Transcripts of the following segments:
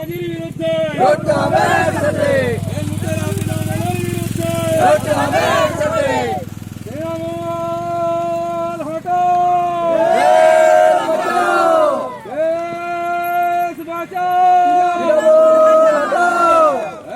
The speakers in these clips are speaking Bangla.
চাঁদাবাজির বিরুদ্ধে লড়তে হবে একসাথে, এই লুটেরা তৃণমূলের বিরুদ্ধে লড়তে হবে একসাথে। তৃণমূল হটো, দেশ বাঁচাও, দেশ বাঁচাও। তৃণমূল হটাও,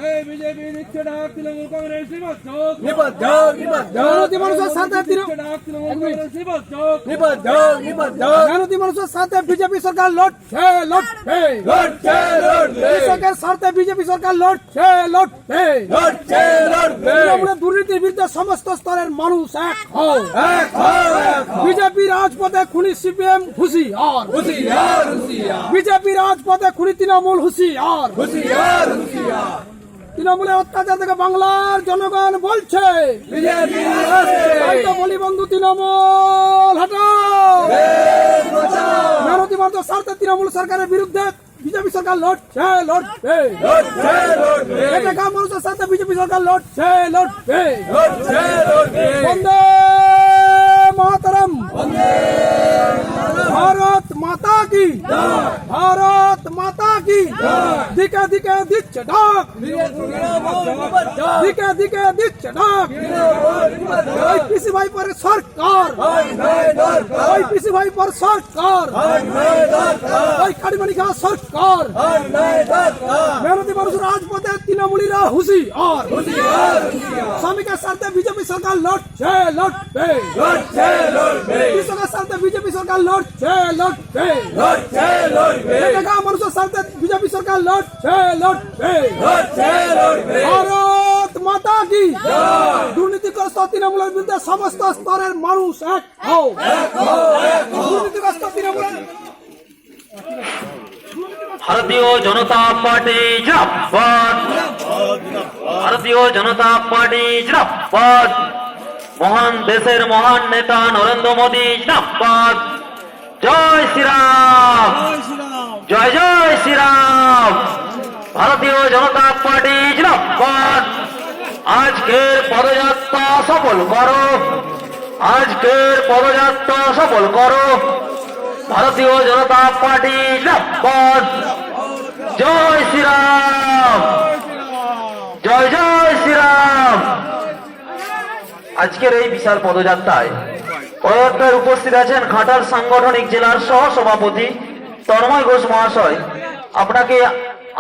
এই বিজেপি দিচ্ছে ডাক, তৃণমূল কংগ্রেস নিবদ্ধ। নিবদ্ধ, নিবদ্ধ, মেহনতি মানুষের সাথে দিচ্ছে ডাক, তৃণমূল কংগ্রেস নিবদ্ধ। নিবদ্ধ, নিবদ্ধ, মেহনতি মানুষের সাথে বিজেপি সরকার লড়ছে লড়ছে লড়ছে, লড়বে, কৃষকের স্বার্থে বিজেপি সরকার লড়ছে লড়ছে লড়ছে, লড়বে, তৃণমূলের দুর্নীতির বিরুদ্ধে সমস্ত স্তরের মানুষ এক হও। এক হও, এক হও। বিজেপি রাজপথে খুনি সিপিএম হুঁশিয়ার, হুঁশিয়ার, হুঁশিয়ার, বিজেপি রাজপথে খুনি তৃণমূল হুঁশিয়ার। হুঁশিয়ার, হুঁশিয়ার। তৃণমূলের অত্যাচার থেকে বাংলার জনগণ বলছে, বিজেপি আসছে, তাই তো বলি বন্ধু তৃণমূল হটাও। দেশ বাঁচাও, মেহনতি মানুষের স্বার্থে তৃণমূল সরকারের বিরুদ্ধে বিজেপি সরকার লড়ছে লড়ছে লড়ছে, লড়বে, খেটে খাওয়া মানুষের সাথে বিজেপি সরকার লড়ছে লড়ছে। লড়ছে, লড়বে। বন্দে মাতরম, ভারত মাতা কি, ভারত মাতা কি। দিকে দিকে দিচ্ছে ডাক, দিকে দিকে দিচ্ছে ডাক। ওই পিসি ভাই পরে সরকার, ওই পিসি ভাই পর সরকার, ওই কারিমানি খাওয়া সরকার। মেহনতি মানুষের রাজপথে তৃণমূলীরা হুঁশিয়ার, শ্রমিকের সাথে বিজেপি সরকার লড়ছে লড়বে, লড়ছে, লড়বে, কৃষকের সাথে বিজেপি সরকার লড়ছে লড়বে, লড়ছে, লড়বে, খেটে খাওয়া মানুষের সাথে বিজেপি সরকার লড়ছে লড়বে। লড়ছে, লড়বে। ভারত মাতা কি। দুর্নীতিগ্রস্ত তৃণমূলের বিরুদ্ধে সমস্ত স্তরের মানুষ এক হও। দুর্নীতিগ্রস্ত তৃণমূলের ভারতীয় জনতা পার্টি জিন্দাবাদ, ভারতীয় জনতা পার্টি জিন্দাবাদ, মহান দেশের মহান নেতা নরেন্দ্র মোদী জিন্দাবাদ। জয় শ্রীরাম, জয় জয় শ্রীরাম। ভারতীয় জনতা পার্টি জিন্দাবাদ। আজকের পদযাত্রা সফল করো, আজকের পদযাত্রা সফল করো। ভারতীয় জনতা পার্টি জিন্দাবাদ। জয় শ্রীরাম, জয় জয় শ্রীরাম। আজকের এই বিশাল পদযাত্রায় উপস্থিত আছেন ঘাটাল সাংগঠনিক জেলার সহ সভাপতি তন্ময় ঘোষ মহাশয়। আপনাকে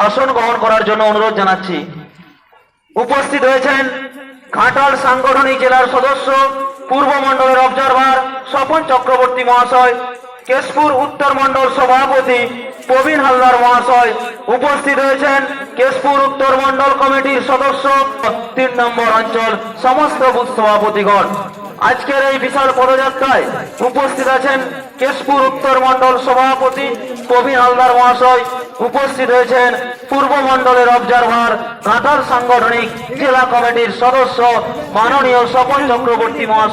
আসন গ্রহণ করার জন্য অনুরোধ জানাচ্ছি। উপস্থিত হয়েছেন ঘাটাল সাংগঠনিক জেলার সদস্য পূর্ব মন্ডলের অবজারভার স্বপন চক্রবর্তী মহাশয়, কেশপুর উত্তর মন্ডল সভাপতি প্রবীণ হালদার মহাশয়। উপস্থিত হয়েছেন কেশপুর উত্তর মন্ডল কমিটির সদস্য 3 নম্বর অঞ্চল সমস্ত বুথ সভাপতিগণ। আজকের এই বিশাল পদযাত্রায় উপস্থিত আছেন কেশপুর উত্তর মন্ডল সভাপতি প্রবীণ হালদার মহাশয়। উপস্থিত হয়েছেন পূর্ব মন্ডলের অবজারভার ঘাটাল সাংগঠনিক জেলা কমিটির সদস্য মাননীয় স্বপন চক্রবর্তী মহাশয়।